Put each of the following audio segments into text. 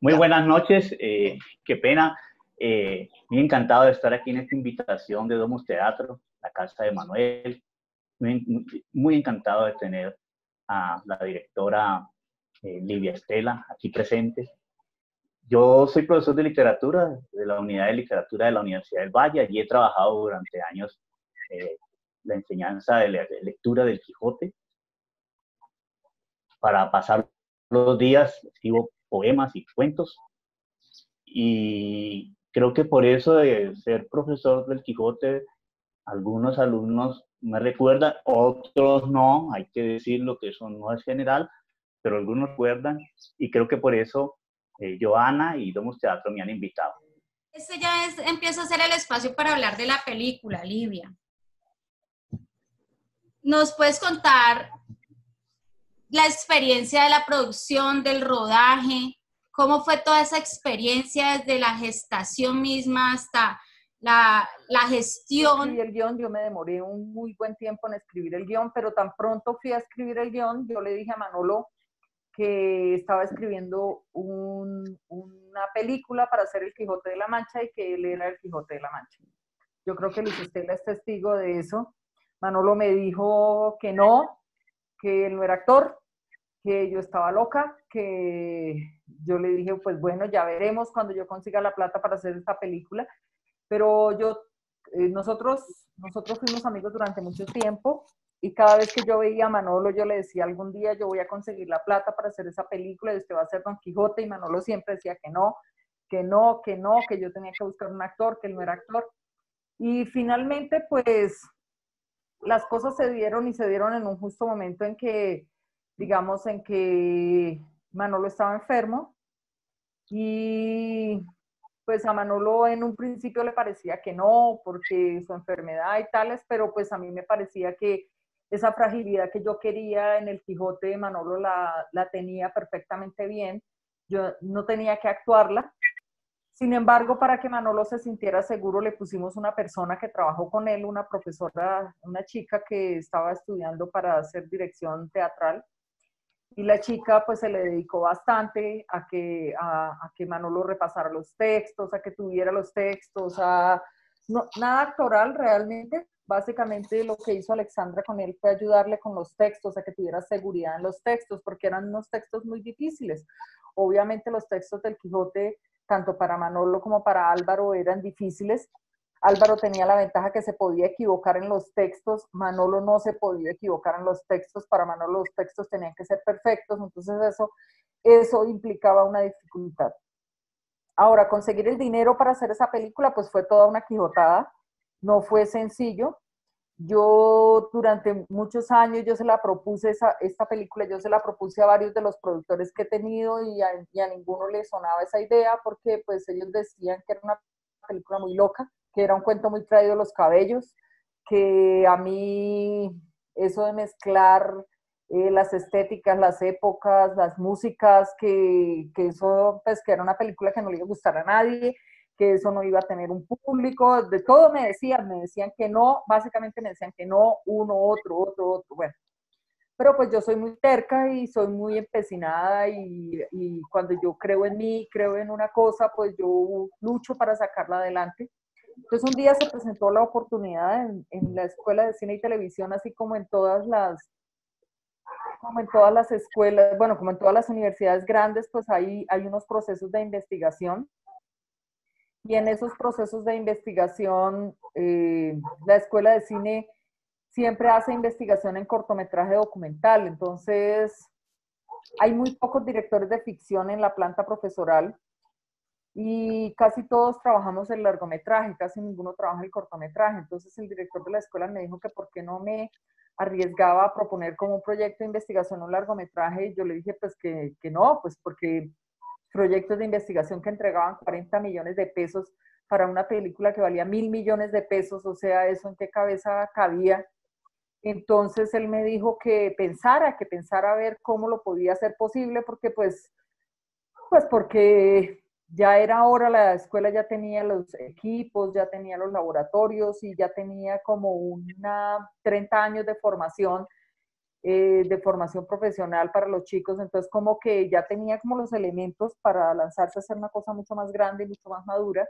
Muy buenas noches, qué pena. Muy encantado de estar aquí en esta invitación de Domus Teatro, la casa de Manuel. Muy encantado de tener a la directora Livia Estela aquí presente. Yo soy profesor de literatura de la Unidad de Literatura de la Universidad del Valle. Allí he trabajado durante años la enseñanza de lectura del Quijote. Para pasar los días escribo poemas y cuentos. Y creo que por eso de ser profesor del Quijote, algunos alumnos me recuerdan, otros no, hay que decirlo que eso no es general, pero algunos recuerdan, y creo que por eso Joana y Domus Teatro me han invitado. Este ya empieza a ser el espacio para hablar de la película, Livia. ¿Nos puedes contar la experiencia de la producción, del rodaje? ¿Cómo fue toda esa experiencia desde la gestación misma hasta la gestión? Y el guión, yo me demoré un muy buen tiempo en escribir el guión, pero tan pronto fui a escribir el guión, yo le dije a Manolo que estaba escribiendo una película para hacer el Quijote de la Mancha y que él era el Quijote de la Mancha. Yo creo que Luis Estela es testigo de eso. Manolo me dijo que no, que él no era actor, que yo estaba loca, que yo le dije, pues bueno, ya veremos cuando yo consiga la plata para hacer esta película. Pero nosotros fuimos amigos durante mucho tiempo y cada vez que yo veía a Manolo, yo le decía, algún día yo voy a conseguir la plata para hacer esa película y usted va a ser Don Quijote, y Manolo siempre decía que no, que no, que no, que yo tenía que buscar un actor, que él no era actor. Y finalmente, pues, las cosas se dieron y se dieron en un justo momento en que, digamos, en que Manolo estaba enfermo y pues a Manolo en un principio le parecía que no, porque su enfermedad y tales, pero pues a mí me parecía que esa fragilidad que yo quería en el Quijote, Manolo la tenía perfectamente bien, yo no tenía que actuarla. Sin embargo, para que Manolo se sintiera seguro, le pusimos una persona que trabajó con él, una profesora, una chica que estaba estudiando para hacer dirección teatral. Y la chica pues se le dedicó bastante a que Manolo repasara los textos, a que tuviera los textos, nada actoral realmente. Básicamente lo que hizo Alexandra con él fue ayudarle con los textos, a que tuviera seguridad en los textos, porque eran unos textos muy difíciles. Obviamente los textos del Quijote, tanto para Manolo como para Álvaro, eran difíciles. Álvaro tenía la ventaja que se podía equivocar en los textos, Manolo no se podía equivocar en los textos, para Manolo los textos tenían que ser perfectos, entonces eso implicaba una dificultad. Ahora, conseguir el dinero para hacer esa película, pues fue toda una quijotada, no fue sencillo. Yo durante muchos años, yo se la propuse, esta película, yo se la propuse a varios de los productores que he tenido y a ninguno le sonaba esa idea porque pues ellos decían que era una película muy loca, que era un cuento muy traído de los cabellos, que a mí eso de mezclar las estéticas, las épocas, las músicas, que eso, pues que era una película que no le iba a gustar a nadie, que eso no iba a tener un público, de todo me decían que no, básicamente me decían que no, uno, otro, bueno. Pero pues yo soy muy terca y soy muy empecinada y cuando yo creo en mí, creo en una cosa, pues yo lucho para sacarla adelante. Entonces un día se presentó la oportunidad en la Escuela de Cine y Televisión, así como en todas las escuelas, bueno, como en todas las universidades grandes, pues hay unos procesos de investigación. Y en esos procesos de investigación, la Escuela de Cine siempre hace investigación en cortometraje documental. Entonces, hay muy pocos directores de ficción en la planta profesoral y casi todos trabajamos el largometraje, casi ninguno trabaja el cortometraje. Entonces, el director de la escuela me dijo que por qué no me arriesgaba a proponer como un proyecto de investigación un largometraje. Y yo le dije pues que no, pues porque proyectos de investigación que entregaban 40 millones de pesos para una película que valía 1.000 millones de pesos, o sea, ¿eso en qué cabeza cabía? Entonces él me dijo que pensara a ver cómo lo podía hacer posible, porque pues porque ya era hora, la escuela ya tenía los equipos, ya tenía los laboratorios y ya tenía como 30 años de formación de formación profesional para los chicos, entonces como que ya tenía como los elementos para lanzarse a hacer una cosa mucho más grande y mucho más madura.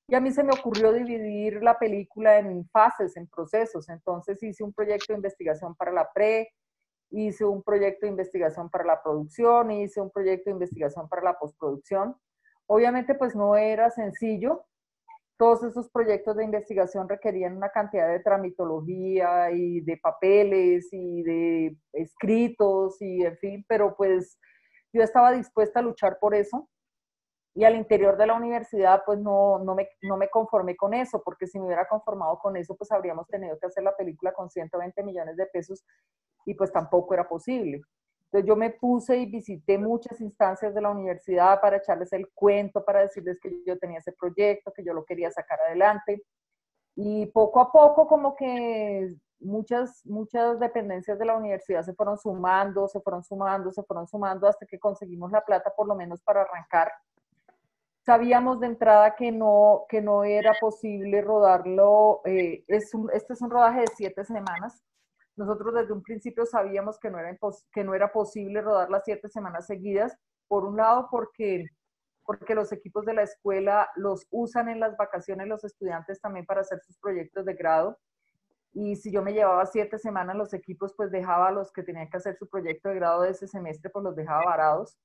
Y a mí se me ocurrió dividir la película en fases, en procesos. Entonces hice un proyecto de investigación para la pre, hice un proyecto de investigación para la producción, hice un proyecto de investigación para la postproducción. Obviamente pues no era sencillo. Todos esos proyectos de investigación requerían una cantidad de tramitología y de papeles y de escritos y en fin, pero pues yo estaba dispuesta a luchar por eso. Y al interior de la universidad, pues no me conformé con eso, porque si me hubiera conformado con eso, pues habríamos tenido que hacer la película con 120 millones de pesos y pues tampoco era posible. Entonces yo me puse y visité muchas instancias de la universidad para echarles el cuento, para decirles que yo tenía ese proyecto, que yo lo quería sacar adelante. Y poco a poco como que muchas dependencias de la universidad se fueron sumando, se fueron sumando, se fueron sumando hasta que conseguimos la plata por lo menos para arrancar. Sabíamos de entrada que no era posible rodarlo, este es un rodaje de 7 semanas. Nosotros desde un principio sabíamos que no era posible rodar las 7 semanas seguidas, por un lado porque los equipos de la escuela los usan en las vacaciones los estudiantes también para hacer sus proyectos de grado, y si yo me llevaba 7 semanas los equipos, pues dejaba a los que tenían que hacer su proyecto de grado de ese semestre, pues los dejaba varados,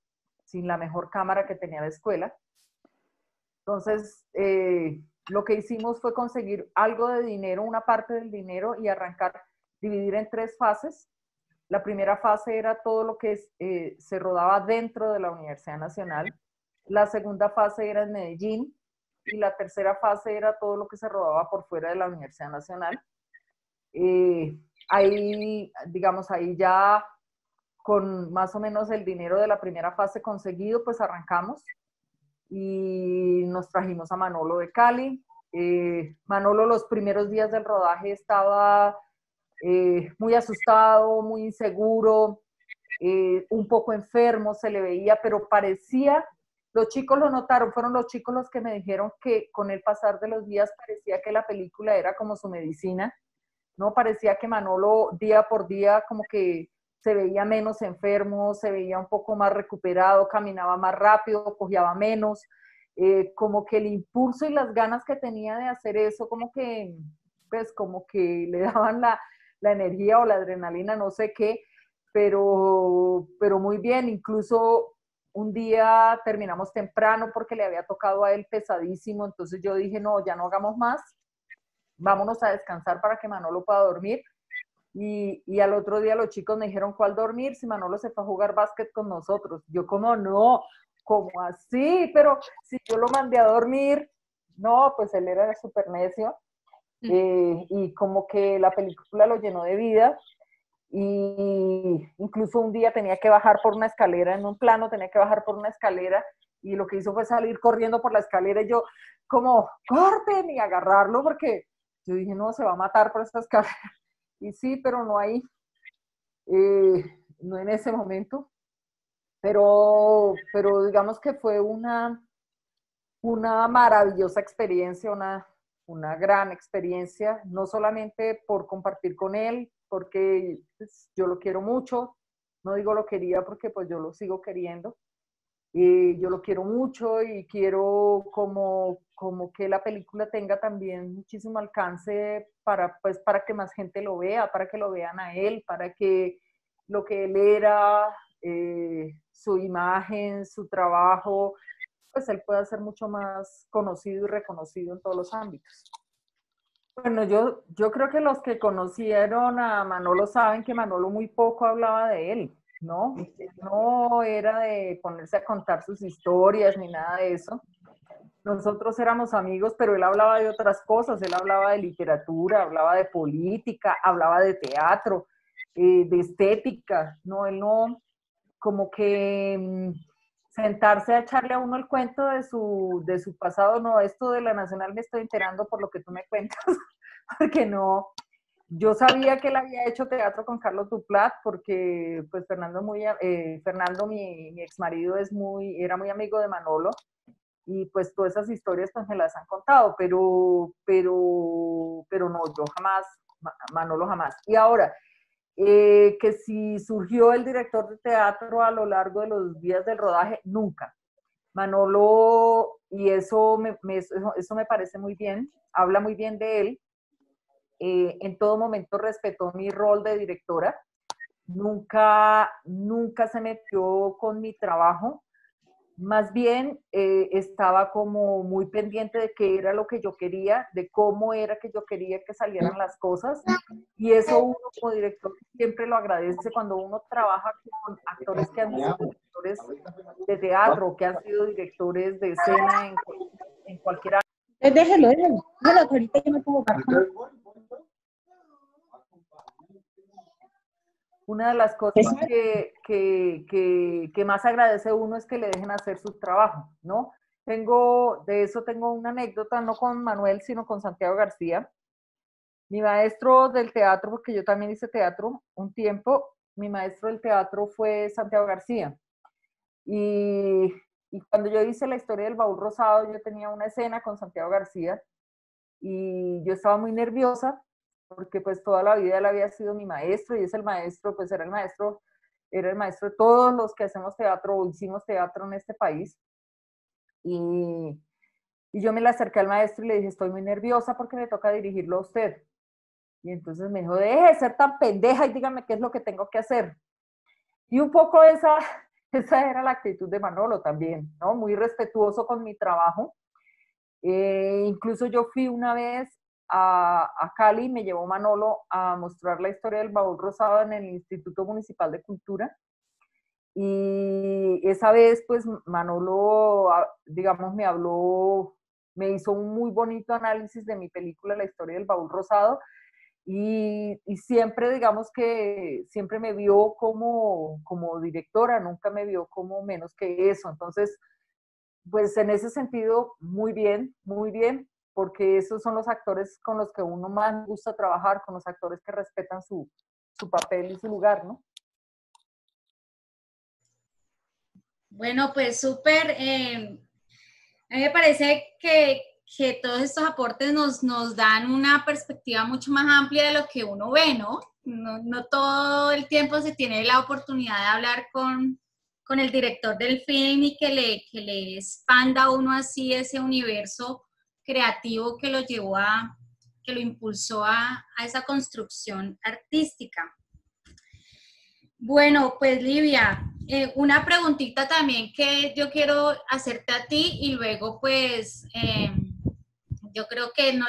sin la mejor cámara que tenía la escuela. Entonces, lo que hicimos fue conseguir algo de dinero, una parte del dinero, y arrancar, dividir en 3 fases. La primera fase era todo lo que se rodaba dentro de la Universidad Nacional. La segunda fase era en Medellín. Y la tercera fase era todo lo que se rodaba por fuera de la Universidad Nacional. Ahí, digamos, ahí ya con más o menos el dinero de la primera fase conseguido, pues arrancamos. Y nos trajimos a Manolo de Cali. Manolo los primeros días del rodaje estaba muy asustado, muy inseguro, un poco enfermo, se le veía, pero parecía, los chicos lo notaron, fueron los chicos los que me dijeron que con el pasar de los días parecía que la película era como su medicina, ¿no? Parecía que Manolo día por día como que se veía menos enfermo, se veía un poco más recuperado, caminaba más rápido, cojeaba menos, como que el impulso y las ganas que tenía de hacer eso, como que, pues, como que le daban la energía o la adrenalina, no sé qué, pero muy bien. Incluso un día terminamos temprano porque le había tocado a él pesadísimo, entonces yo dije, no, ya no hagamos más, vámonos a descansar para que Manolo pueda dormir. Y al otro día los chicos me dijeron, ¿cuál dormir? Si Manolo se fue a jugar básquet con nosotros. Yo como, no, ¿cómo así? Pero si yo lo mandé a dormir, no, pues él era súper necio. Y como que la película lo llenó de vida. Y incluso un día tenía que bajar por una escalera, en un plano tenía que bajar por una escalera, y lo que hizo fue salir corriendo por la escalera, y yo como, corten, y agarrarlo, porque yo dije, no, se va a matar por esta escalera. Y sí, pero no ahí, no en ese momento, pero digamos que fue una maravillosa experiencia, una gran experiencia, no solamente por compartir con él, porque pues, yo lo quiero mucho, no digo lo quería porque pues yo lo sigo queriendo, yo lo quiero mucho y quiero como que la película tenga también muchísimo alcance pues, para que más gente lo vea, para que lo vean a él, para que lo que él era, su imagen, su trabajo, pues él pueda ser mucho más conocido y reconocido en todos los ámbitos. Bueno, yo creo que los que conocieron a Manolo saben que Manolo muy poco hablaba de él, ¿no? No era de ponerse a contar sus historias ni nada de eso. Nosotros éramos amigos, pero él hablaba de otras cosas, él hablaba de literatura, hablaba de política, hablaba de teatro, de estética, ¿no? Él no, como que sentarse a echarle a uno el cuento de su pasado, no, esto de la Nacional me estoy enterando por lo que tú me cuentas, porque no, yo sabía que él había hecho teatro con Carlos Duplat, porque pues Fernando, mi ex marido, era muy amigo de Manolo, y pues todas esas historias pues me las han contado, pero no, yo jamás, Manolo jamás. Y ahora, Que si surgió el director de teatro a lo largo de los días del rodaje, nunca. Manolo, y eso eso me parece muy bien, habla muy bien de él. En todo momento respetó mi rol de directora, nunca se metió con mi trabajo, más bien estaba como muy pendiente de qué era lo que yo quería, de cómo era que yo quería que salieran las cosas, y eso uno como director siempre lo agradece cuando uno trabaja con actores que han sido directores de teatro, que han sido directores de escena en cualquier área. Déjelo, que ahorita yo me pongo para acá. Una de las cosas que más agradece uno es que le dejen hacer su trabajo, ¿no? De eso tengo una anécdota, no con Manuel, sino con Santiago García. Mi maestro del teatro, porque yo también hice teatro un tiempo, mi maestro del teatro fue Santiago García. Y cuando yo hice la historia del baúl rosado, yo tenía una escena con Santiago García y yo estaba muy nerviosa porque pues toda la vida él había sido mi maestro y es el maestro, pues era el maestro de todos los que hacemos teatro o hicimos teatro en este país. Y yo me le acerqué al maestro y le dije, estoy muy nerviosa porque me toca dirigirlo a usted. Y entonces me dijo, deje de ser tan pendeja y dígame qué es lo que tengo que hacer. Y un poco esa era la actitud de Manolo también, ¿no? Muy respetuoso con mi trabajo. Incluso yo fui una vez a Cali, me llevó Manolo a mostrar la historia del baúl rosado en el Instituto Municipal de Cultura. Y esa vez, pues Manolo, digamos, me hizo un muy bonito análisis de mi película, La historia del baúl rosado. Y siempre, digamos que siempre me vio como directora, nunca me vio como menos que eso. Entonces, pues en ese sentido, muy bien, porque esos son los actores con los que uno más gusta trabajar, con los actores que respetan su papel y su lugar, ¿no? Bueno, pues súper. A mí me parece que todos estos aportes nos dan una perspectiva mucho más amplia de lo que uno ve, ¿no? No todo el tiempo se tiene la oportunidad de hablar con el director del film y que le expanda a uno así ese universo creativo que lo llevó que lo impulsó a esa construcción artística. Bueno, pues Livia, una preguntita también que yo quiero hacerte a ti y luego pues yo creo que nos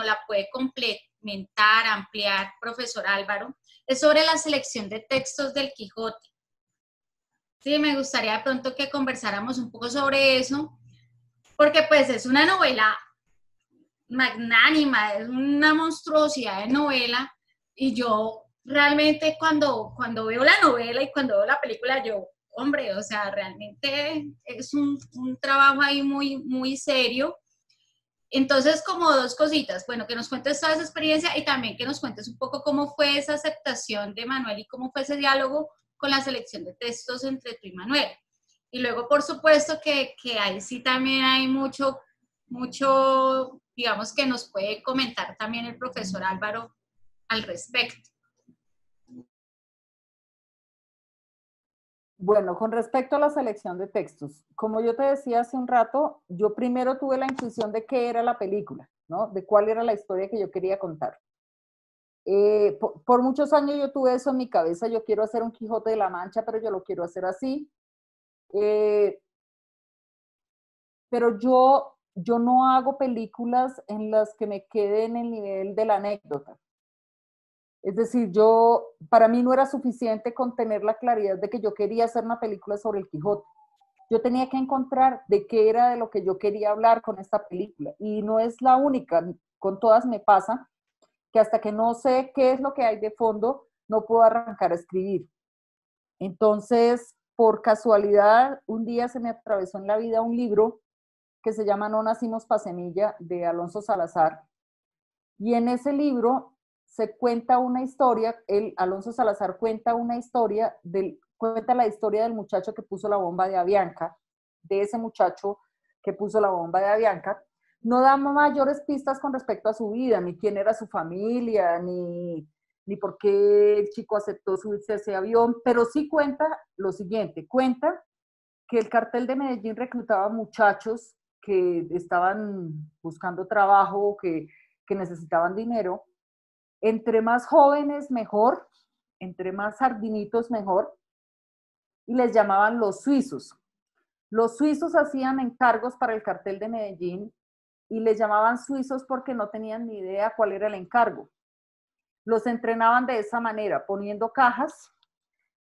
la puede complementar, ampliar, profesor Álvaro, es sobre la selección de textos del Quijote. Sí, me gustaría de pronto que conversáramos un poco sobre eso, porque pues es una novela magnánima, es una monstruosidad de novela y yo realmente cuando veo la novela y cuando veo la película, yo, hombre, o sea, realmente es un trabajo ahí muy serio. Entonces, como dos cositas, bueno, que nos cuentes toda esa experiencia y también que nos cuentes un poco cómo fue esa aceptación de Manuel y cómo fue ese diálogo con la selección de textos entre tú y Manuel. Y luego, por supuesto, que ahí sí también hay mucho, digamos, que nos puede comentar también el profesor Álvaro al respecto. Bueno, con respecto a la selección de textos, como yo te decía hace un rato, yo primero tuve la intuición de qué era la película, ¿no? De cuál era la historia que yo quería contar. Por muchos años yo tuve eso en mi cabeza, yo quiero hacer un Quijote de la Mancha, pero yo lo quiero hacer así. Pero yo no hago películas en las que me quede en el nivel de la anécdota. Es decir, para mí no era suficiente con tener la claridad de que yo quería hacer una película sobre el Quijote. Yo tenía que encontrar de qué era de lo que yo quería hablar con esta película. Y no es la única, con todas me pasa, que hasta que no sé qué es lo que hay de fondo, no puedo arrancar a escribir. Entonces, por casualidad, un día se me atravesó en la vida un libro que se llama No nacimos pa' semilla, de Alonso Salazar. Y en ese libro se cuenta una historia, Alonso Salazar cuenta una historia, cuenta la historia del muchacho que puso la bomba de Avianca, de ese muchacho que puso la bomba de Avianca. No da mayores pistas con respecto a su vida, ni quién era su familia, ni ni por qué el chico aceptó subirse a ese avión, pero sí cuenta lo siguiente, cuenta que el cartel de Medellín reclutaba muchachos que estaban buscando trabajo, que necesitaban dinero. Entre más jóvenes, mejor, entre más sardinitos, mejor, y les llamaban los suizos. Los suizos hacían encargos para el cartel de Medellín y les llamaban suizos porque no tenían ni idea cuál era el encargo. Los entrenaban de esa manera, poniendo cajas.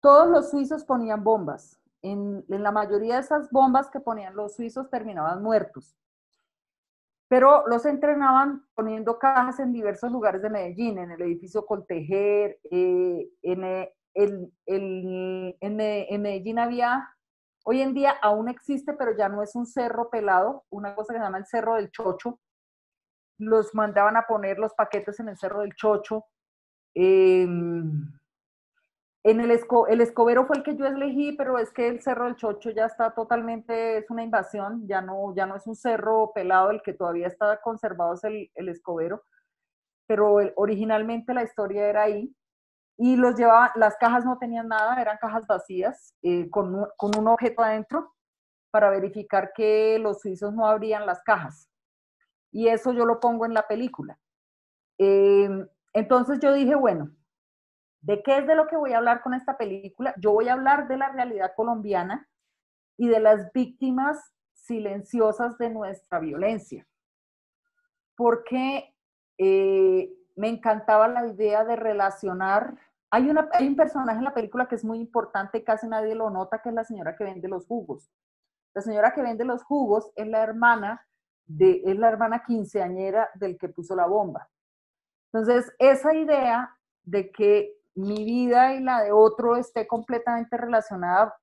Todos los suizos ponían bombas. En la mayoría de esas bombas que ponían los suizos terminaban muertos. Pero los entrenaban poniendo cajas en diversos lugares de Medellín, en el edificio Coltejer, en Medellín había, hoy en día aún existe, pero ya no es un cerro pelado, una cosa que se llama el Cerro del Chocho. Los mandaban a poner los paquetes en el Cerro del Chocho. El Escobero fue el que yo elegí, pero es que el Cerro del Chocho ya está totalmente, es una invasión, ya no es un cerro pelado, el que todavía está conservado es el Escobero, pero originalmente la historia era ahí, y los llevaban, las cajas no tenían nada, eran cajas vacías, con un objeto adentro, para verificar que los suizos no abrían las cajas, y eso yo lo pongo en la película. Entonces yo dije, bueno, ¿de qué es de lo que voy a hablar con esta película? Yo voy a hablar de la realidad colombiana y de las víctimas silenciosas de nuestra violencia. Porque me encantaba la idea de relacionar. Hay un personaje en la película que es muy importante, casi nadie lo nota, que es la señora que vende los jugos. La señora que vende los jugos es la hermana quinceañera del que puso la bomba. Entonces, esa idea de que mi vida y la de otro esté completamente relacionada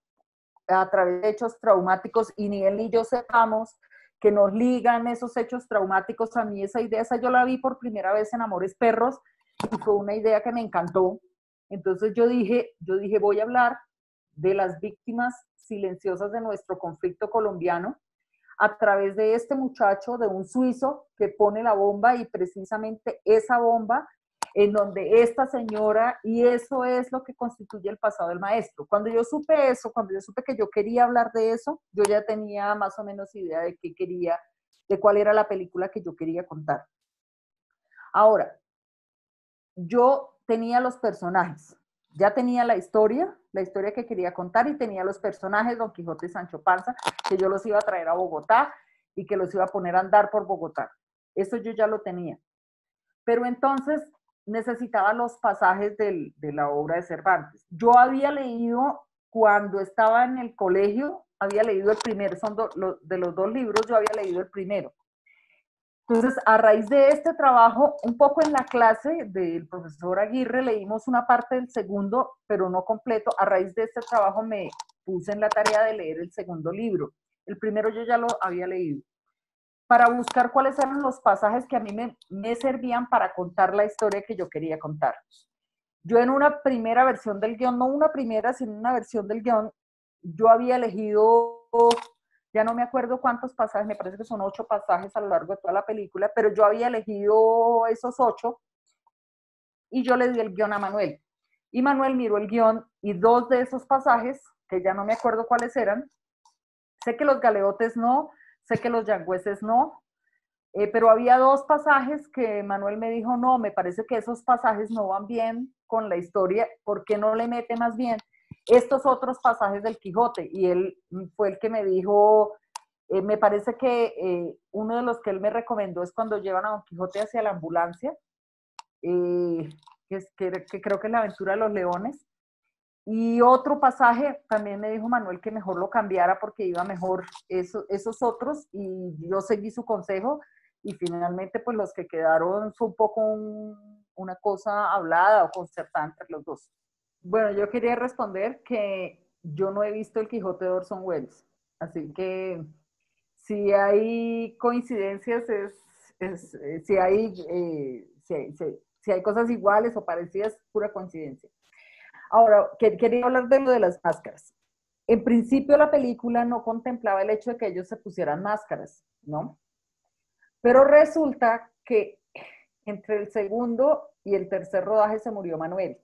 a través de hechos traumáticos y ni él ni yo sepamos que nos ligan esos hechos traumáticos, a mí esa idea, esa yo la vi por primera vez en Amores Perros y fue una idea que me encantó. Entonces yo dije, voy a hablar de las víctimas silenciosas de nuestro conflicto colombiano a través de este muchacho, de un suizo que pone la bomba y precisamente esa bomba en donde esta señora, y eso es lo que constituye el pasado del maestro. Cuando yo supe eso, cuando yo supe que yo quería hablar de eso, yo ya tenía más o menos idea de qué quería, de cuál era la película que yo quería contar. Ahora, yo tenía los personajes, ya tenía la historia que quería contar y tenía los personajes, Don Quijote y Sancho Panza, que yo los iba a traer a Bogotá y que los iba a poner a andar por Bogotá. Eso yo ya lo tenía. Pero entonces necesitaba los pasajes de la obra de Cervantes. Yo había leído, cuando estaba en el colegio, había leído el primero, de los dos libros, yo había leído el primero. Entonces, a raíz de este trabajo, un poco en la clase del profesor Aguirre, leímos una parte del segundo, pero no completo. A raíz de este trabajo me puse en la tarea de leer el segundo libro. El primero yo ya lo había leído, para buscar cuáles eran los pasajes que a mí me servían para contar la historia que yo quería contar. Yo en una primera versión del guión, no una primera, sino una versión del guión, yo había elegido, ya no me acuerdo cuántos pasajes, me parece que son 8 pasajes a lo largo de toda la película, pero yo había elegido esos 8 y yo le di el guión a Manuel. Y Manuel miró el guión y 2 de esos pasajes, que ya no me acuerdo cuáles eran, sé que los galeotes no, sé que los yangüeses no, pero había 2 pasajes que Manuel me dijo, no, me parece que esos pasajes no van bien con la historia, ¿por qué no le mete más bien estos otros pasajes del Quijote? Y él fue el que me dijo, me parece que uno de los que él me recomendó es cuando llevan a Don Quijote hacia la ambulancia, que creo que es la aventura de los leones. Y otro pasaje también me dijo Manuel que mejor lo cambiara porque iba mejor esos otros, y yo seguí su consejo y finalmente pues los que quedaron fue un poco una cosa hablada o concertada entre los dos. Bueno, yo quería responder que yo no he visto El Quijote de Orson Welles, así que si hay coincidencias, si hay cosas iguales o parecidas, pura coincidencia. Ahora, quería hablar de lo de las máscaras. En principio la película no contemplaba el hecho de que ellos se pusieran máscaras, ¿no? Pero resulta que Entre el segundo y el tercer rodaje se murió Manuel.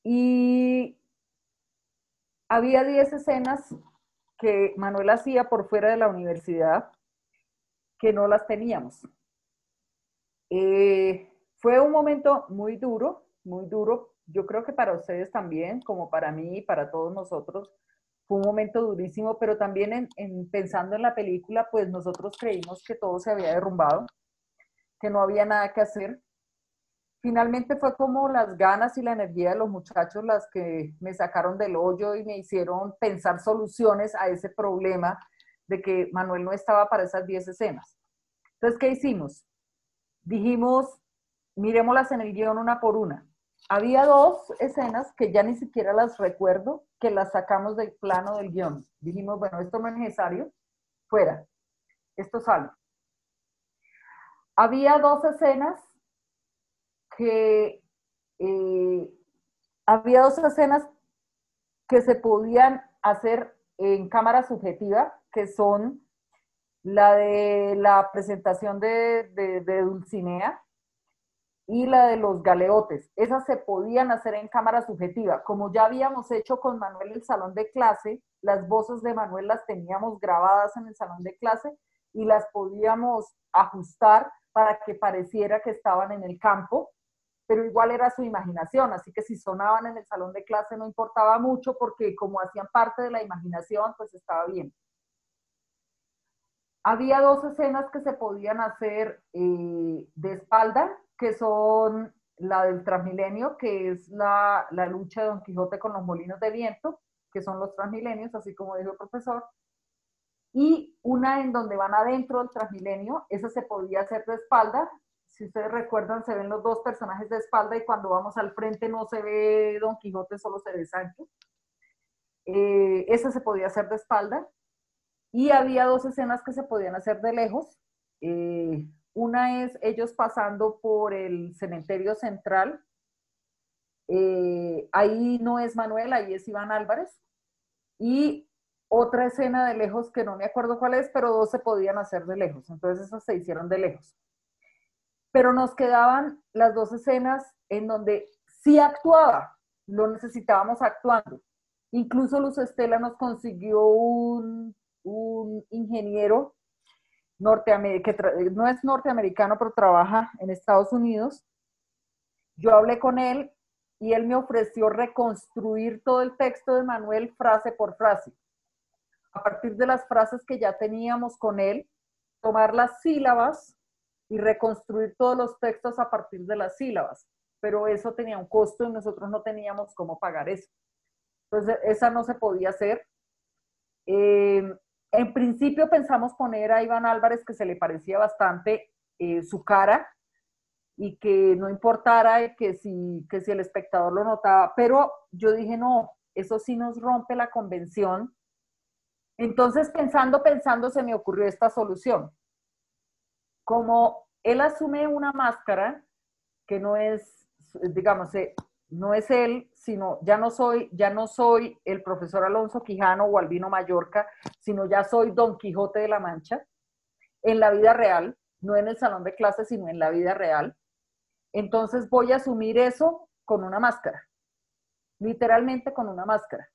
Y había 10 escenas que Manuel hacía por fuera de la universidad que no las teníamos. Fue un momento muy duro, muy duro. Yo creo que para ustedes también, como para mí y para todos nosotros, fue un momento durísimo, pero también pensando en la película, pues nosotros creímos que todo se había derrumbado, que no había nada que hacer. Finalmente fue como las ganas y la energía de los muchachos las que me sacaron del hoyo y me hicieron pensar soluciones a ese problema de que Manuel no estaba para esas 10 escenas. Entonces, ¿qué hicimos? Dijimos, miremoslas en el guión una por una. Había 2 escenas que ya ni siquiera las recuerdo, que las sacamos del plano del guión. Dijimos, bueno, esto no es necesario, fuera, esto sale. Había 2 escenas que había 2 escenas que se podían hacer en cámara subjetiva, que son la de la presentación de Dulcinea y la de los galeotes. Esas se podían hacer en cámara subjetiva. Como ya habíamos hecho con Manuel el salón de clase, las voces de Manuel las teníamos grabadas en el salón de clase y las podíamos ajustar para que pareciera que estaban en el campo, pero igual era su imaginación, así que si sonaban en el salón de clase no importaba mucho porque como hacían parte de la imaginación, pues estaba bien. Había 2 escenas que se podían hacer de espalda, que son la del Transmilenio, que es la lucha de Don Quijote con los molinos de viento, que son los Transmilenios, así como dijo el profesor, y una en donde van adentro del Transmilenio, esa se podía hacer de espalda. Si ustedes recuerdan, se ven los 2 personajes de espalda y cuando vamos al frente no se ve Don Quijote, solo se ve Sancho. Esa se podía hacer de espalda. Y había 2 escenas que se podían hacer de lejos. Una es ellos pasando por el cementerio central. Ahí no es Manuel, ahí es Iván Álvarez. Y otra escena de lejos que no me acuerdo cuál es, pero 2 se podían hacer de lejos. Entonces esas se hicieron de lejos. Pero nos quedaban las 2 escenas en donde sí actuaba, lo necesitábamos actuando. Incluso Luz Estela nos consiguió un ingeniero que no es norteamericano, pero trabaja en Estados Unidos. Yo hablé con él y él me ofreció reconstruir todo el texto de Manuel frase por frase. A partir de las frases que ya teníamos con él, tomar las sílabas y reconstruir todos los textos a partir de las sílabas. Pero eso tenía un costo y nosotros no teníamos cómo pagar eso. Entonces, esa no se podía hacer. En principio pensamos poner a Iván Álvarez, que se le parecía bastante su cara, y que no importara que si el espectador lo notaba, pero yo dije, no, eso sí nos rompe la convención. Entonces, pensando, se me ocurrió esta solución. Como él asume una máscara que no es, digamos, no es él, sino ya no soy el profesor Alonso Quijano o Albino Mallorca, sino ya soy Don Quijote de la Mancha, en la vida real, no en el salón de clases, sino en la vida real. Entonces voy a asumir eso con una máscara, literalmente con una máscara.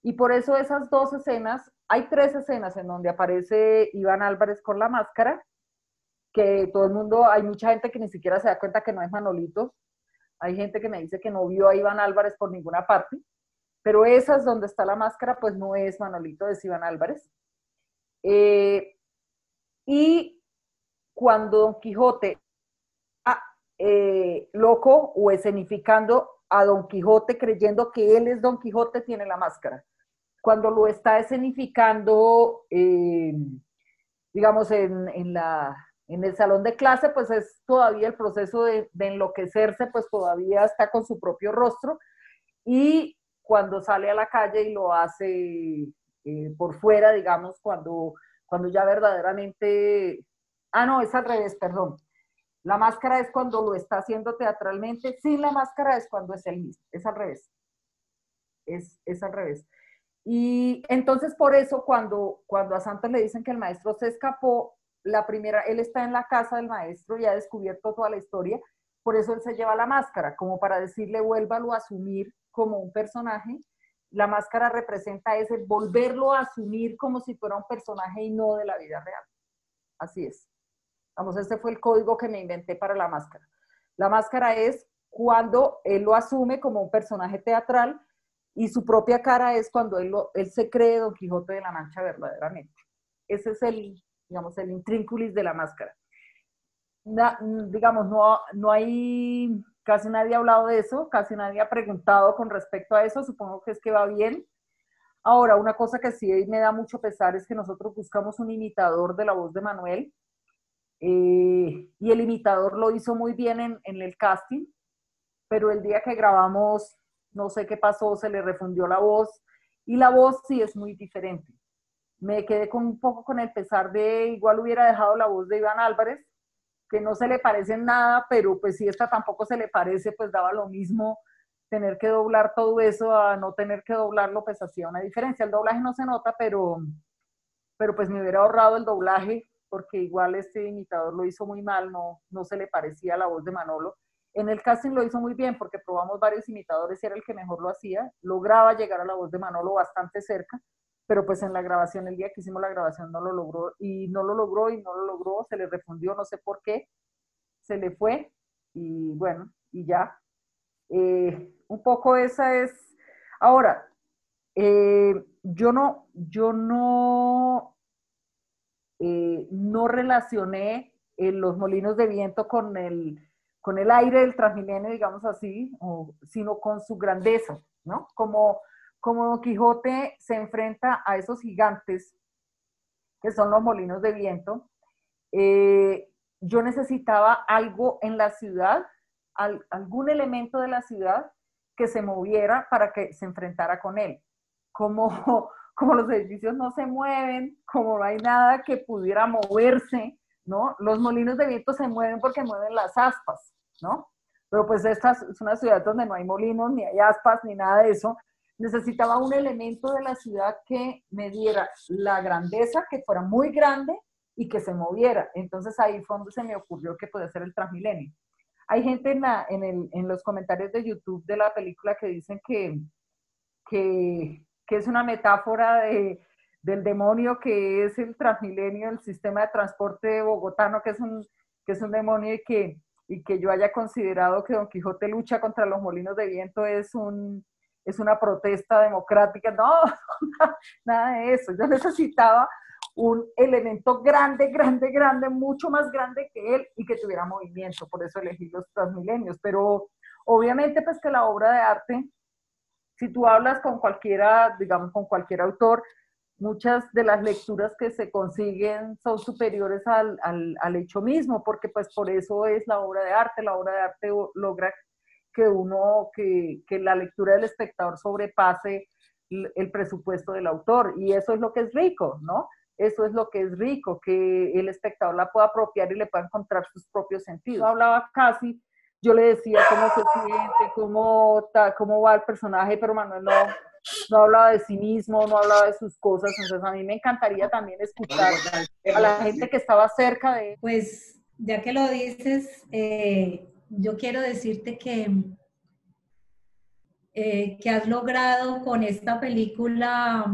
Y por eso esas 2 escenas, hay 3 escenas en donde aparece Iván Álvarez con la máscara, que todo el mundo, hay mucha gente que ni siquiera se da cuenta que no es Manolito, hay gente que me dice que no vio a Iván Álvarez por ninguna parte, pero esas donde está la máscara, pues no es Manolito, es Iván Álvarez. Y cuando Don Quijote, loco o escenificando a Don Quijote, creyendo que él es Don Quijote, tiene la máscara. Cuando lo está escenificando, digamos, en el salón de clase, pues es todavía el proceso de enloquecerse, pues todavía está con su propio rostro. Y cuando sale a la calle y lo hace por fuera, digamos, cuando ya verdaderamente... Ah, no, es al revés, perdón. La máscara es cuando lo está haciendo teatralmente, sin la máscara es cuando es él mismo, es al revés. Es al revés. Y entonces por eso cuando a Santos le dicen que el maestro se escapó, él está en la casa del maestro y ha descubierto toda la historia, por eso él se lleva la máscara, como para decirle vuélvalo a asumir como un personaje. La máscara representa ese volverlo a asumir como si fuera un personaje y no de la vida real. Así es. Vamos, ese fue el código que me inventé para la máscara. La máscara es cuando él lo asume como un personaje teatral y su propia cara es cuando él se cree Don Quijote de la Mancha verdaderamente. Ese es digamos, el intrínculis de la máscara. Digamos, no hay, casi nadie ha hablado de eso, casi nadie ha preguntado con respecto a eso, supongo que es que va bien. Ahora, una cosa que sí me da mucho pesar es que nosotros buscamos un imitador de la voz de Manuel, y el imitador lo hizo muy bien en el casting, pero el día que grabamos, no sé qué pasó, se le refundió la voz, y la voz sí es muy diferente. Me quedé un poco con el pesar de, igual hubiera dejado la voz de Iván Álvarez, que no se le parece en nada, pero pues si esta tampoco se le parece, pues daba lo mismo tener que doblar todo eso a no tener que doblarlo, pues hacía una diferencia. El doblaje no se nota, pero pues me hubiera ahorrado el doblaje, porque igual este imitador lo hizo muy mal, no se le parecía a la voz de Manolo. En el casting lo hizo muy bien, porque probamos varios imitadores y era el que mejor lo hacía, lograba llegar a la voz de Manolo bastante cerca, pero pues en la grabación, el día que hicimos la grabación no lo logró, se le refundió, no sé por qué, se le fue, y bueno, y ya. Un poco esa es. Ahora, yo no relacioné los molinos de viento con el aire del Transmilenio, digamos así, sino con su grandeza, ¿no? Como Don Quijote se enfrenta a esos gigantes que son los molinos de viento, yo necesitaba algo en la ciudad, algún elemento de la ciudad que se moviera para que se enfrentara con él. Como los edificios no se mueven, como no hay nada que pudiera moverse, ¿no? Los molinos de viento se mueven porque mueven las aspas, ¿no? Pero pues esta es una ciudad donde no hay molinos, ni hay aspas, ni nada de eso. Necesitaba un elemento de la ciudad que me diera la grandeza, que fuera muy grande y que se moviera. Entonces ahí fue donde se me ocurrió que podía ser el Transmilenio. Hay gente en los comentarios de YouTube de la película que dicen que es una metáfora del demonio que es el Transmilenio, el sistema de transporte bogotano, que es un demonio y que yo haya considerado que Don Quijote lucha contra los molinos de viento es una protesta democrática. No, nada de eso. Yo necesitaba un elemento grande, mucho más grande que él y que tuviera movimiento. Por eso elegí los Transmilenios. Pero obviamente pues que la obra de arte, si tú hablas con cualquiera, digamos con cualquier autor, muchas de las lecturas que se consiguen son superiores al hecho mismo, porque pues por eso es la obra de arte. La obra de arte logra que la lectura del espectador sobrepase el presupuesto del autor, y eso es lo que es rico, ¿no? Eso es lo que es rico, que el espectador la pueda apropiar y le pueda encontrar sus propios sentidos. Yo hablaba casi, yo le decía cómo se siente, cómo va el personaje, pero Manuel no hablaba de sí mismo, no hablaba de sus cosas. Entonces a mí me encantaría también escuchar a la gente que estaba cerca de él. Pues ya que lo dices, yo quiero decirte que has logrado con esta película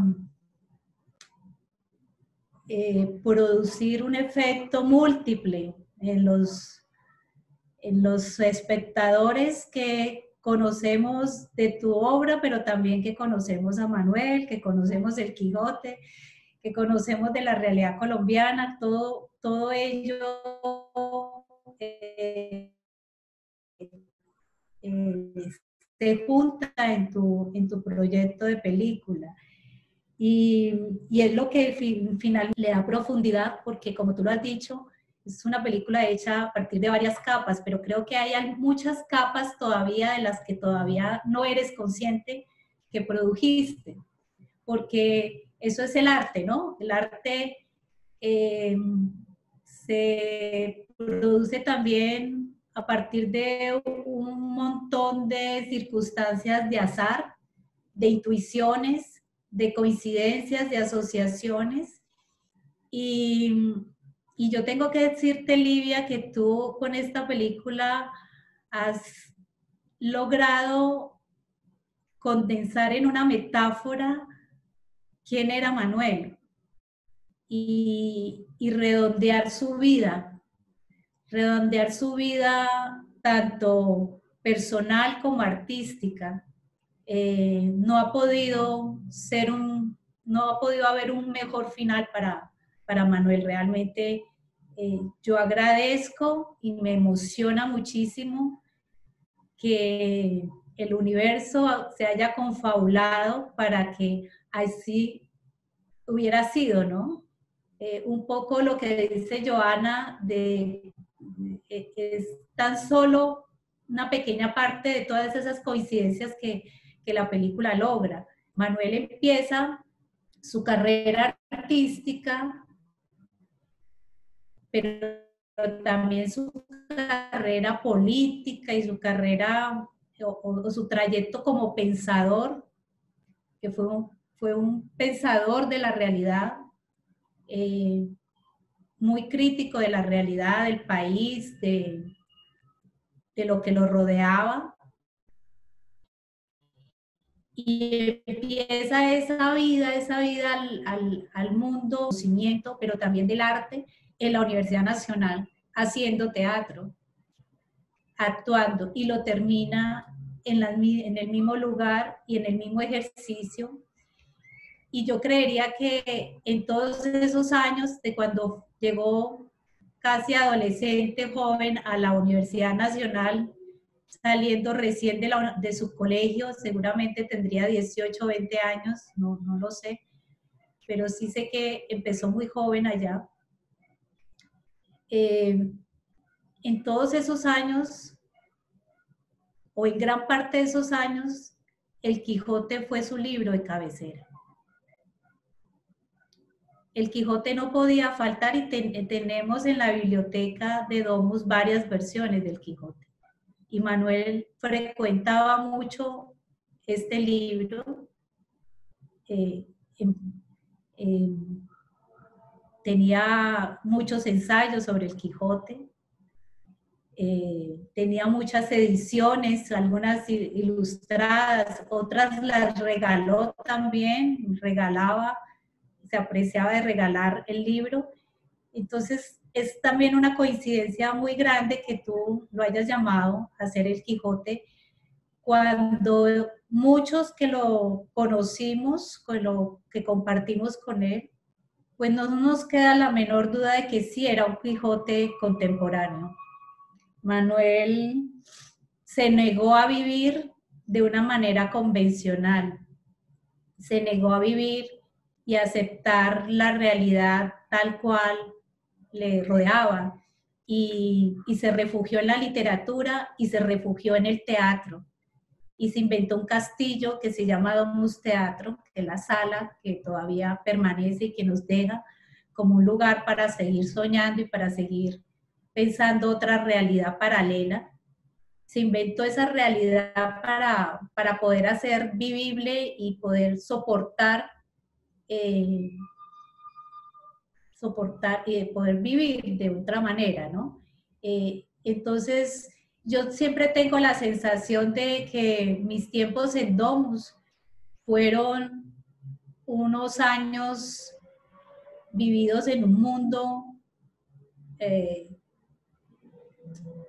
producir un efecto múltiple en los espectadores que conocemos de tu obra, pero también que conocemos a Manuel, que conocemos el Quijote, que conocemos de la realidad colombiana. Todo ello se junta en tu proyecto de película. Y es lo que finalmente le da profundidad, porque como tú lo has dicho, es una película hecha a partir de varias capas, pero creo que hay muchas capas todavía de las que todavía no eres consciente que produjiste, porque eso es el arte, ¿no? El arte se produce también a partir de un montón de circunstancias de azar, de intuiciones, de coincidencias, de asociaciones, y Y yo tengo que decirte, Livia, que tú con esta película has logrado condensar en una metáfora quién era Manuel y redondear su vida tanto personal como artística. No ha podido haber un mejor final para Manuel. Realmente yo agradezco y me emociona muchísimo que el universo se haya confabulado para que así hubiera sido, ¿no? Un poco lo que dice Joana es tan solo una pequeña parte de todas esas coincidencias que la película logra. Manuel empieza su carrera artística, pero también su carrera política y su carrera o su trayecto como pensador, que fue un pensador de la realidad, muy crítico de la realidad del país, de lo que lo rodeaba. Y empieza esa vida al mundo, conocimiento, pero también del arte, en la Universidad Nacional, haciendo teatro, actuando, y lo termina en el mismo lugar y en el mismo ejercicio. Y yo creería que en todos esos años, de cuando llegó casi adolescente, joven, a la Universidad Nacional, saliendo recién de su colegio, seguramente tendría 18 o 20 años, no lo sé, pero sí sé que empezó muy joven allá. En todos esos años, o en gran parte de esos años, El Quijote fue su libro de cabecera. El Quijote no podía faltar y tenemos en la biblioteca de Domus varias versiones del Quijote. Y Manuel frecuentaba mucho este libro. Tenía muchos ensayos sobre el Quijote. Tenía muchas ediciones, algunas ilustradas, otras las regaló también, regalaba, se apreciaba de regalar el libro. Entonces es también una coincidencia muy grande que tú lo hayas llamado a hacer el Quijote, cuando muchos que lo conocimos, con lo que compartimos con él, pues no nos queda la menor duda de que sí era un Quijote contemporáneo. Manuel se negó a vivir de una manera convencional, se negó a vivir y a aceptar la realidad tal cual le rodeaba, y se refugió en la literatura y se refugió en el teatro, y se inventó un castillo que se llama Domus Teatro, que es la sala que todavía permanece y que nos deja como un lugar para seguir soñando y para seguir pensando otra realidad paralela. Se inventó esa realidad para poder hacer vivible y poder soportar y poder vivir de otra manera, ¿no? Entonces, yo siempre tengo la sensación de que mis tiempos en Domus fueron unos años vividos en un mundo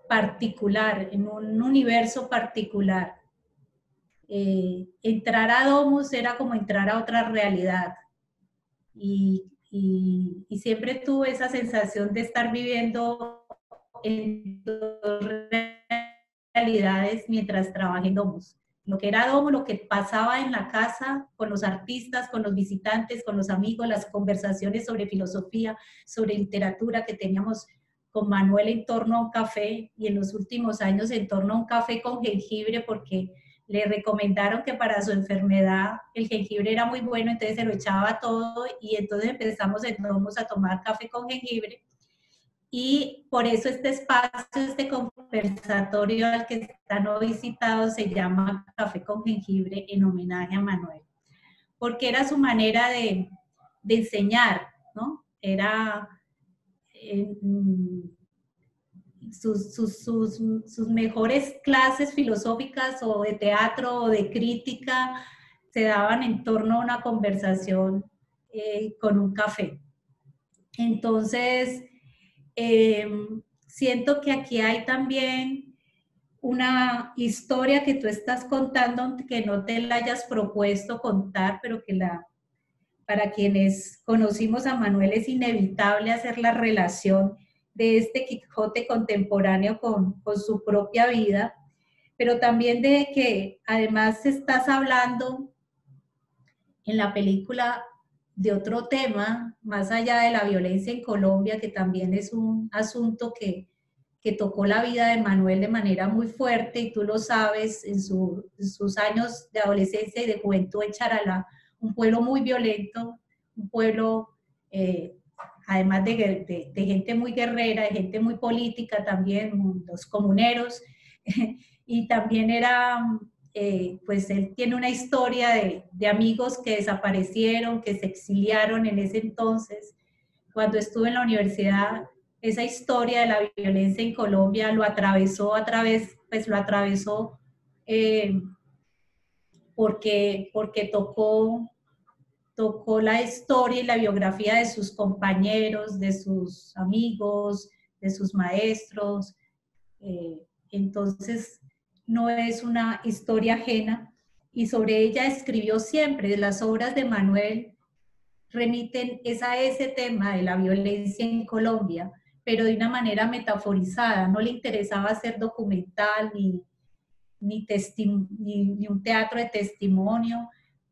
particular, en un universo particular. Entrar a Domus era como entrar a otra realidad, y siempre tuve esa sensación de estar viviendo en dos realidades mientras trabajé en Domus. Lo que era Domus, lo que pasaba en la casa con los artistas, con los visitantes, con los amigos, las conversaciones sobre filosofía, sobre literatura que teníamos con Manuel en torno a un café, y en los últimos años en torno a un café con jengibre, porque le recomendaron que para su enfermedad el jengibre era muy bueno, entonces se lo echaba todo, y entonces empezamos a tomar café con jengibre. Y por eso este espacio, este conversatorio al que están hoy visitados, se llama Café con Jengibre, en homenaje a Manuel, porque era su manera de enseñar, ¿no? Era sus mejores clases filosóficas o de teatro o de crítica se daban en torno a una conversación con un café. Entonces, siento que aquí hay también una historia que tú estás contando, que no te la hayas propuesto contar, pero que para quienes conocimos a Manuel es inevitable hacer la relación de este Quijote contemporáneo con su propia vida, pero también de que además estás hablando en la película de otro tema, más allá de la violencia en Colombia, que también es un asunto que tocó la vida de Manuel de manera muy fuerte, y tú lo sabes, en sus años de adolescencia y de juventud en Charalá, un pueblo muy violento, un pueblo, además de gente muy guerrera, de gente muy política también, los comuneros, y también era, pues él tiene una historia de amigos que desaparecieron, que se exiliaron en ese entonces. Cuando estuve en la universidad, esa historia de la violencia en Colombia lo atravesó porque tocó la historia y la biografía de sus compañeros, de sus amigos, de sus maestros. Entonces, no es una historia ajena, y sobre ella escribió siempre. Las obras de Manuel remiten a ese tema de la violencia en Colombia, pero de una manera metaforizada. No le interesaba hacer documental ni un teatro de testimonio,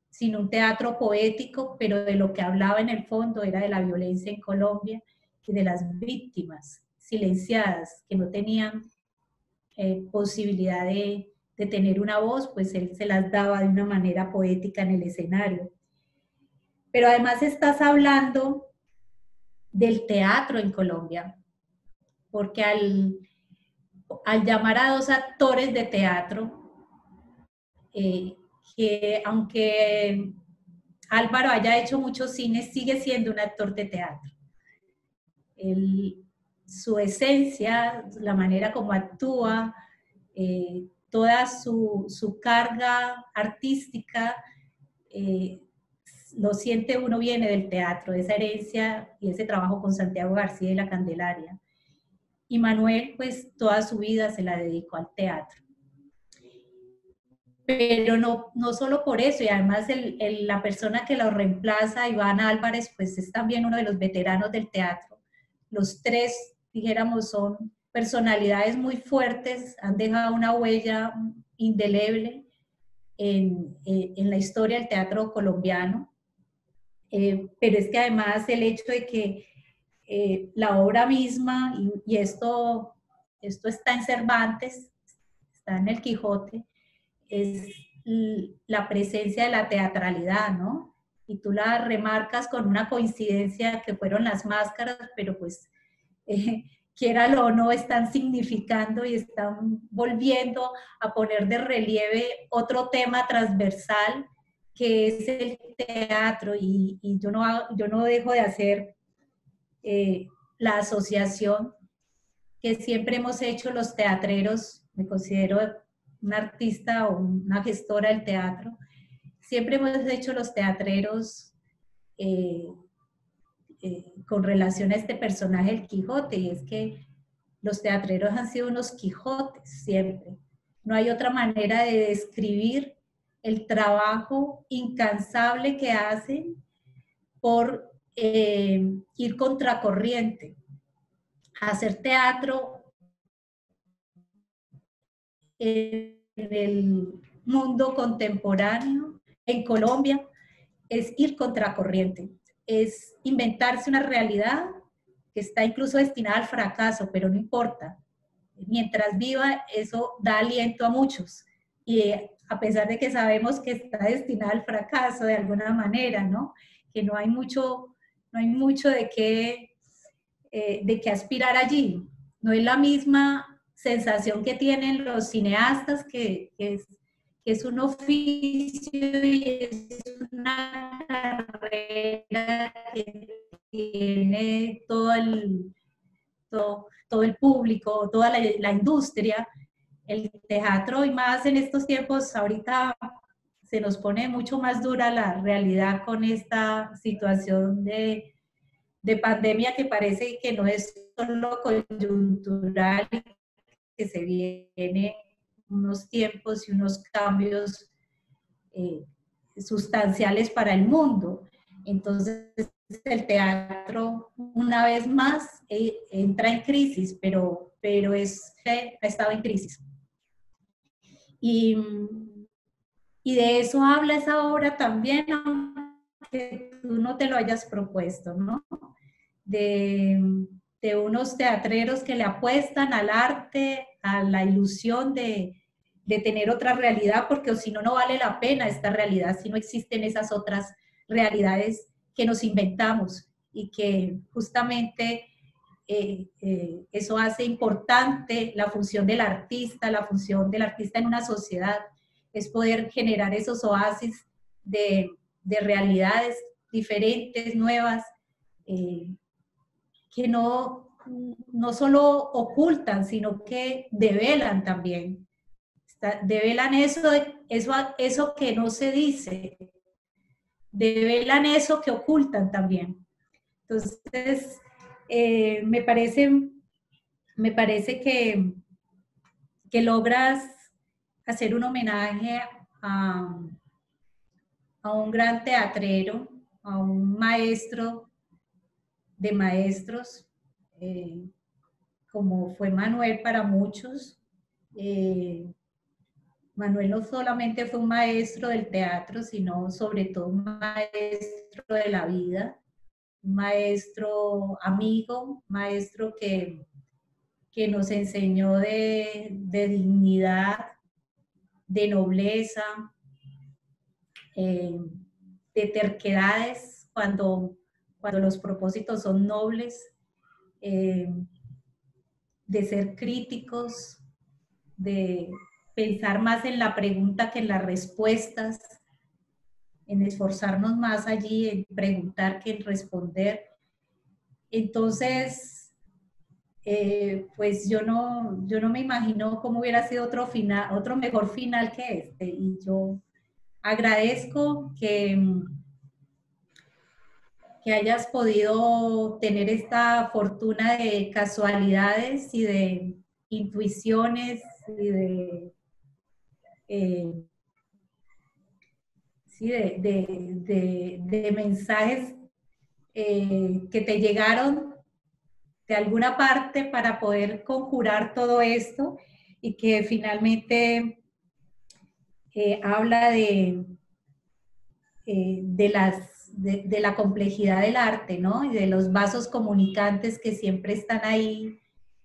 sino un teatro poético, pero de lo que hablaba en el fondo era de la violencia en Colombia y de las víctimas silenciadas que no tenían posibilidad de tener una voz, pues él se las daba de una manera poética en el escenario. Pero además estás hablando del teatro en Colombia, porque al llamar a dos actores de teatro, que aunque Álvaro haya hecho muchos cines, sigue siendo un actor de teatro. Su esencia, la manera como actúa, toda su carga artística, lo siente uno, viene del teatro, de esa herencia y ese trabajo con Santiago García y La Candelaria. Y Manuel, pues toda su vida se la dedicó al teatro. Pero no solo por eso, y además la persona que lo reemplaza, Iván Álvarez, pues es también uno de los veteranos del teatro. Los tres, dijéramos, son personalidades muy fuertes, han dejado una huella indeleble en la historia del teatro colombiano. Pero es que además el hecho de que la obra misma, y esto está en Cervantes, está en el Quijote, es la presencia de la teatralidad, ¿no? Y tú la remarcas con una coincidencia que fueron las máscaras, pero pues, quiéralo o no, están significando y están volviendo a poner de relieve otro tema transversal, que es el teatro, y yo no dejo de hacer la asociación que siempre hemos hecho los teatreros. Me considero una artista o una gestora del teatro. Siempre hemos hecho los teatreros con relación a este personaje, el Quijote, y es que los teatreros han sido unos Quijotes siempre. No hay otra manera de describir el trabajo incansable que hacen por ir contracorriente. Hacer teatro en el mundo contemporáneo, en Colombia, es ir contracorriente, es inventarse una realidad que está incluso destinada al fracaso, pero no importa. Mientras viva, eso da aliento a muchos. Y a pesar de que sabemos que está destinada al fracaso de alguna manera, ¿no? Que no hay mucho de qué aspirar allí. No es la misma sensación que tienen los cineastas, que es un oficio y es una carrera que tiene todo todo el público, toda la industria, el teatro, y más en estos tiempos, ahorita se nos pone mucho más dura la realidad con esta situación de pandemia que parece que no es solo coyuntural, que se viene unos tiempos y unos cambios sustanciales para el mundo. Entonces el teatro una vez más entra en crisis, pero ha estado en crisis. Y de eso habla esa obra también, aunque tú no te lo hayas propuesto, ¿no? De unos teatreros que le apuestan al arte, a la ilusión de tener otra realidad, porque si no, no vale la pena esta realidad, si no existen esas otras realidades que nos inventamos y que justamente eso hace importante la función del artista en una sociedad, es poder generar esos oasis de realidades diferentes, nuevas, que no solo ocultan, sino que develan también. Develan eso que no se dice, develan eso que ocultan también. Entonces, me parece que logras hacer un homenaje a un gran teatrero, a un maestro de maestros, como fue Manuel para muchos. Manuel no solamente fue un maestro del teatro, sino sobre todo un maestro de la vida, un maestro amigo, maestro que nos enseñó de dignidad, de nobleza, de terquedades cuando los propósitos son nobles, de ser críticos, de pensar más en la pregunta que en las respuestas, en esforzarnos más allí, en preguntar que en responder. Entonces, pues yo no me imagino cómo hubiera sido otro mejor final que este, y yo agradezco que hayas podido tener esta fortuna de casualidades y de intuiciones y de mensajes que te llegaron de alguna parte para poder conjurar todo esto, y que finalmente habla de la complejidad del arte, ¿no? Y de los vasos comunicantes que siempre están ahí,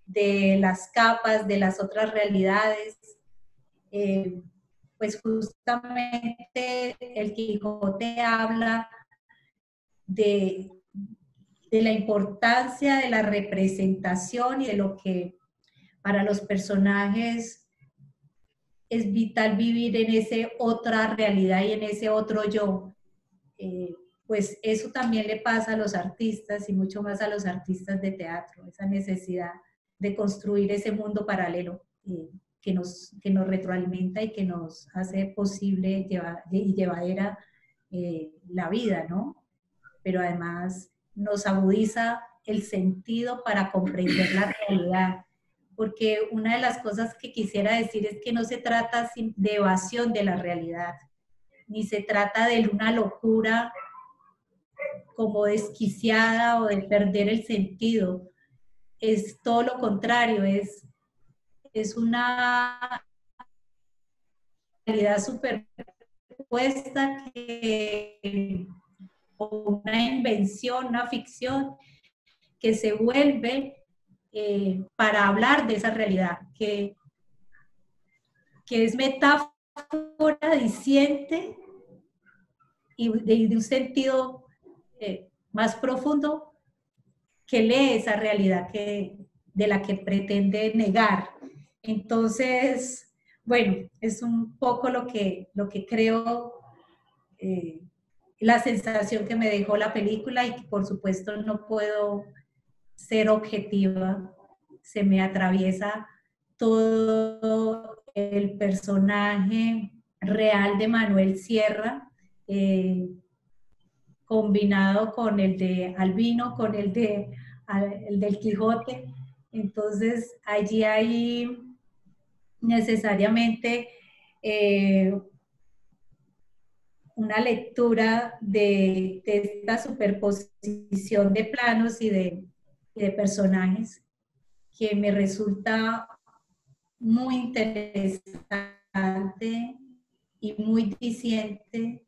de las capas, de las otras realidades. Pues justamente el Quijote habla de la importancia de la representación y de lo que para los personajes es vital vivir en esa otra realidad y en ese otro yo. Pues eso también le pasa a los artistas, y mucho más a los artistas de teatro, esa necesidad de construir ese mundo paralelo que nos retroalimenta y que nos hace posible y llevadera la vida, ¿no? Pero además nos agudiza el sentido para comprender la realidad. Porque una de las cosas que quisiera decir es que no se trata de evasión de la realidad, ni se trata de una locura como desquiciada o de perder el sentido. Es todo lo contrario, es una realidad superpuesta o una invención, una ficción que se vuelve para hablar de esa realidad, que es metáfora diciente y de un sentido más profundo, que lee esa realidad de la que pretende negar. Entonces, bueno, es un poco lo que creo, la sensación que me dejó la película, y que por supuesto no puedo ser objetiva, se me atraviesa todo el personaje real de Manuel Sierra, combinado con el de Albino, con el del Quijote. Entonces, allí hay necesariamente una lectura de esta superposición de planos y de personajes que me resulta muy interesante y muy diciente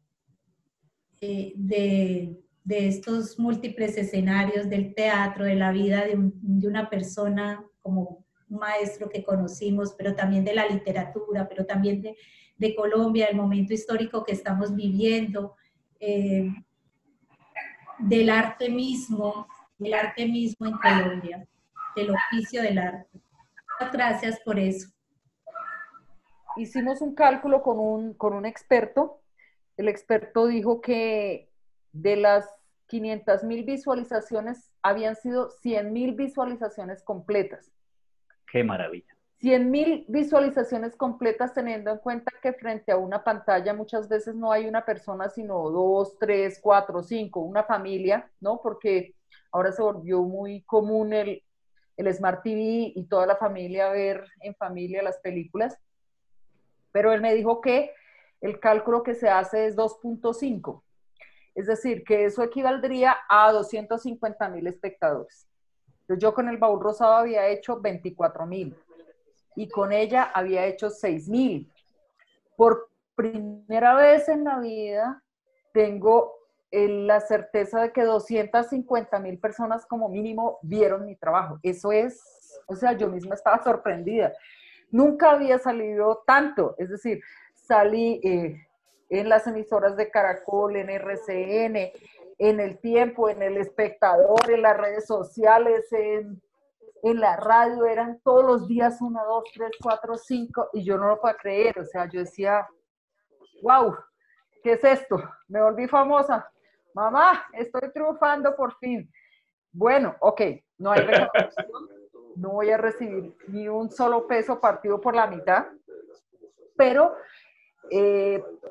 de estos múltiples escenarios del teatro, de la vida de una persona como un maestro que conocimos, pero también de la literatura, pero también de Colombia, el momento histórico que estamos viviendo, del arte mismo en Colombia, del oficio del arte. Muchas gracias por eso. Hicimos un cálculo con un experto. El experto dijo que de las 500.000 visualizaciones habían sido 100.000 visualizaciones completas. ¡Qué maravilla! 100.000 visualizaciones completas, teniendo en cuenta que frente a una pantalla muchas veces no hay una persona, sino 2, 3, 4, 5, una familia, ¿no? Porque ahora se volvió muy común el Smart TV y toda la familia ver en familia las películas. Pero él me dijo que el cálculo que se hace es 2.5. Es decir, que eso equivaldría a 250.000 espectadores. Entonces, yo con el Baúl Rosado había hecho 24.000 y con ella había hecho 6.000. Por primera vez en la vida tengo la certeza de que 250.000 personas como mínimo vieron mi trabajo. Eso es, o sea, yo misma estaba sorprendida. Nunca había salido tanto, es decir, salí en las emisoras de Caracol, en RCN, en El Tiempo, en El Espectador, en las redes sociales, en la radio, eran todos los días 1, 2, 3, 4, 5, y yo no lo podía creer, o sea, yo decía, wow, ¿qué es esto? Me volví famosa. Mamá, estoy triunfando por fin. Bueno, ok, no hay recaudación, no voy a recibir ni un solo peso partido por la mitad, pero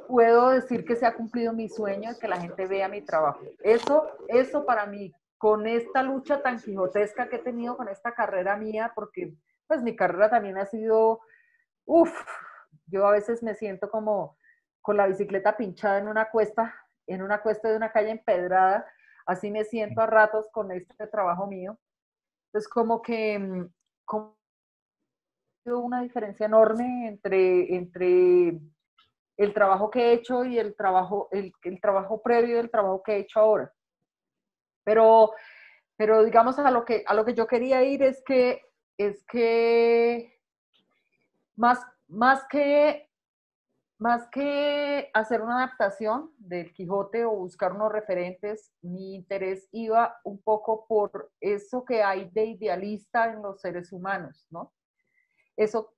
puedo decir que se ha cumplido mi sueño de que la gente vea mi trabajo. Eso para mí, con esta lucha tan quijotesca que he tenido con esta carrera mía, porque pues mi carrera también ha sido, yo a veces me siento como con la bicicleta pinchada en una cuesta de una calle empedrada, así me siento a ratos con este trabajo mío. Entonces como que una diferencia enorme entre el trabajo que he hecho y el trabajo previo del trabajo que he hecho ahora. Pero digamos a lo que yo quería ir es que más que hacer una adaptación del Quijote o buscar unos referentes, mi interés iba un poco por eso que hay de idealista en los seres humanos, ¿no? Eso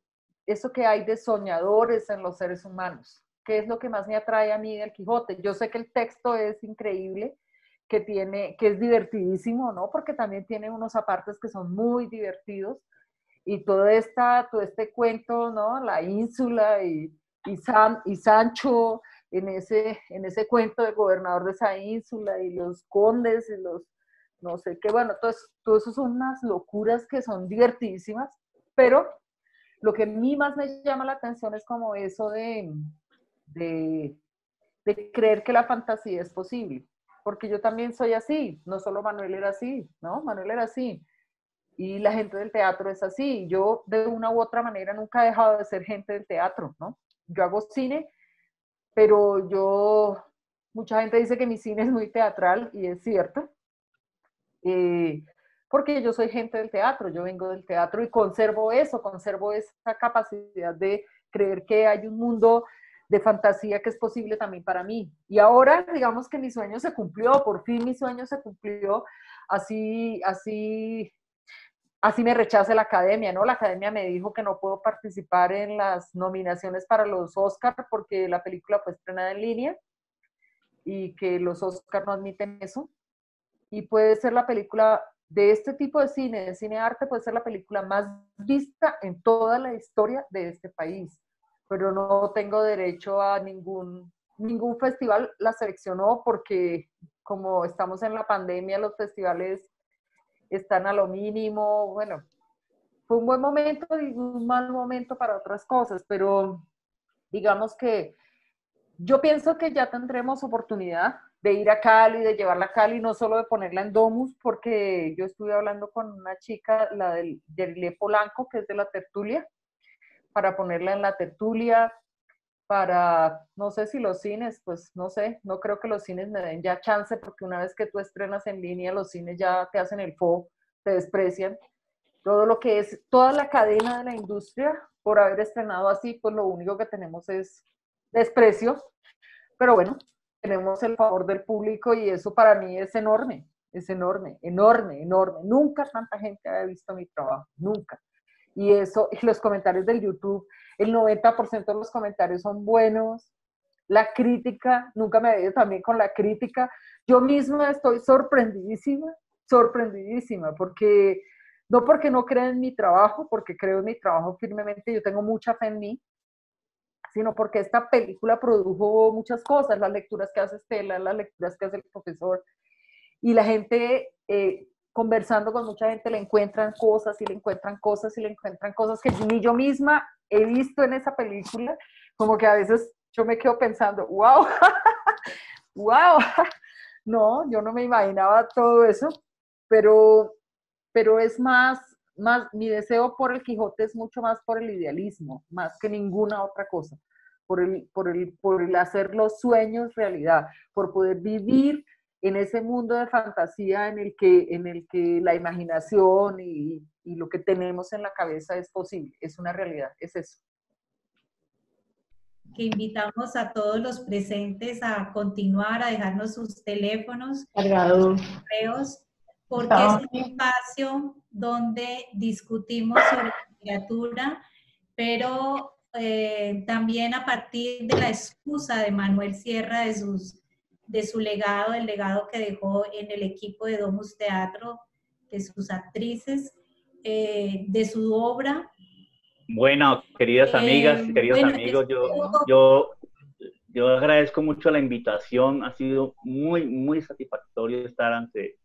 que hay de soñadores en los seres humanos. ¿Qué es lo que más me atrae a mí del Quijote? Yo sé que el texto es increíble, que es divertidísimo, ¿no? Porque también tiene unos apartes que son muy divertidos, y todo este cuento, ¿no? La ínsula y Sancho en ese cuento del gobernador de esa ínsula y los condes y los no sé qué, bueno, todo eso son unas locuras que son divertidísimas, pero lo que a mí más me llama la atención es como eso de creer que la fantasía es posible, porque yo también soy así, no solo Manuel era así, ¿no? Manuel era así, y la gente del teatro es así, yo de una u otra manera nunca he dejado de ser gente del teatro, ¿no? Yo hago cine, pero mucha gente dice que mi cine es muy teatral, y es cierto, porque yo soy gente del teatro, yo vengo del teatro y conservo esa capacidad de creer que hay un mundo de fantasía que es posible también para mí. Y ahora, digamos que mi sueño se cumplió, por fin mi sueño se cumplió, así me rechace la academia, ¿no? La academia me dijo que no puedo participar en las nominaciones para los Oscar porque la película fue estrenada en línea y que los Oscar no admiten eso. Y puede ser la película de este tipo de cine arte, puede ser la película más vista en toda la historia de este país, pero no tengo derecho a ningún festival la seleccionó porque como estamos en la pandemia, los festivales están a lo mínimo. Bueno, fue un buen momento y un mal momento para otras cosas, pero digamos que yo pienso que ya tendremos oportunidad de ir a Cali, de llevarla a Cali, no solo de ponerla en Domus, porque yo estuve hablando con una chica, la del Yerilé Polanco, que es de La Tertulia, para ponerla en La Tertulia, para, no sé si los cines, pues no sé, no creo que los cines me den ya chance, porque una vez que tú estrenas en línea, los cines ya te hacen el fo, te desprecian. Todo lo que es, toda la cadena de la industria, por haber estrenado así, pues lo único que tenemos es desprecio, pero bueno, tenemos el favor del público y eso para mí es enorme, enorme, enorme. Nunca tanta gente había visto mi trabajo, nunca. Y eso, y los comentarios del YouTube, el 90% de los comentarios son buenos. La crítica, nunca me he ido también con la crítica. Yo misma estoy sorprendidísima, porque no creo en mi trabajo, porque creo en mi trabajo firmemente, yo tengo mucha fe en mí, sino porque esta película produjo muchas cosas, las lecturas que hace Estela, las lecturas que hace el profesor, y la gente, conversando con mucha gente, le encuentran cosas y le encuentran cosas y le encuentran cosas que ni yo misma he visto en esa película, como que a veces yo me quedo pensando, wow, wow, no, yo no me imaginaba todo eso, pero es más, mi deseo por el Quijote es mucho más por el idealismo, más que ninguna otra cosa, por el hacer los sueños realidad, por poder vivir en ese mundo de fantasía en el que la imaginación y lo que tenemos en la cabeza es posible, es una realidad, es eso. Que invitamos a todos los presentes a continuar, a dejarnos sus teléfonos, Cargado. sus correos, porque es un espacio donde discutimos sobre literatura, pero también a partir de la excusa de Manuel Sierra, de su legado, el legado que dejó en el equipo de Domus Teatro, de sus actrices, de su obra. Bueno, queridas amigas, queridos amigos, yo agradezco mucho la invitación. Ha sido muy, muy satisfactorio estar ante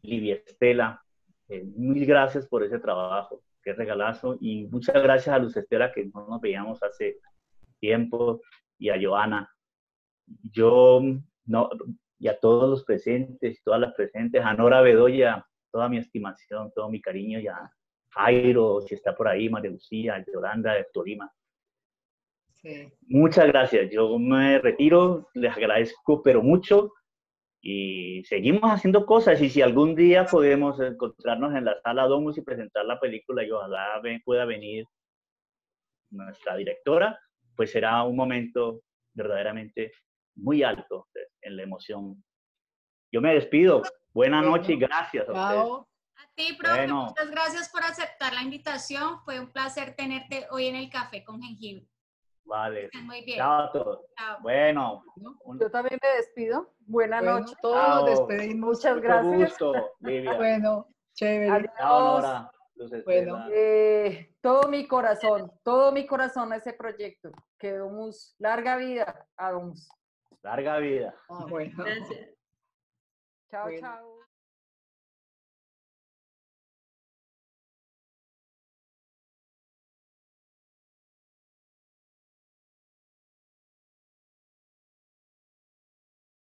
Livia Estela. Mil gracias por ese trabajo, qué regalazo. Y muchas gracias a Luz Estela, que no nos veíamos hace tiempo, y a Joana. Y a todos los presentes, todas las presentes, a Nora Bedoya, toda mi estimación, todo mi cariño, y a Jairo, si está por ahí, María Lucía, Yolanda de Tolima. Sí. Muchas gracias, yo me retiro, les agradezco pero mucho y seguimos haciendo cosas, y si algún día podemos encontrarnos en la sala Domus y presentar la película y ojalá pueda venir nuestra directora, pues será un momento verdaderamente muy alto en la emoción. Yo me despido, buena noche y gracias a ustedes. A ti, profe, muchas gracias por aceptar la invitación. Fue un placer tenerte hoy en el Café con Jengibre. Vale. Muy bien. Chao a todos. Chao. Bueno. Yo también me despido. Buenas noches. Todos nos despedimos. Muchas gracias. Mucho gusto, Livia. Bueno, chévere. Adiós. Chao, Nora. Bueno, todo mi corazón a ese proyecto. Que Domus, larga vida a Domus. Larga vida. Bueno. Gracias. Chao, chao.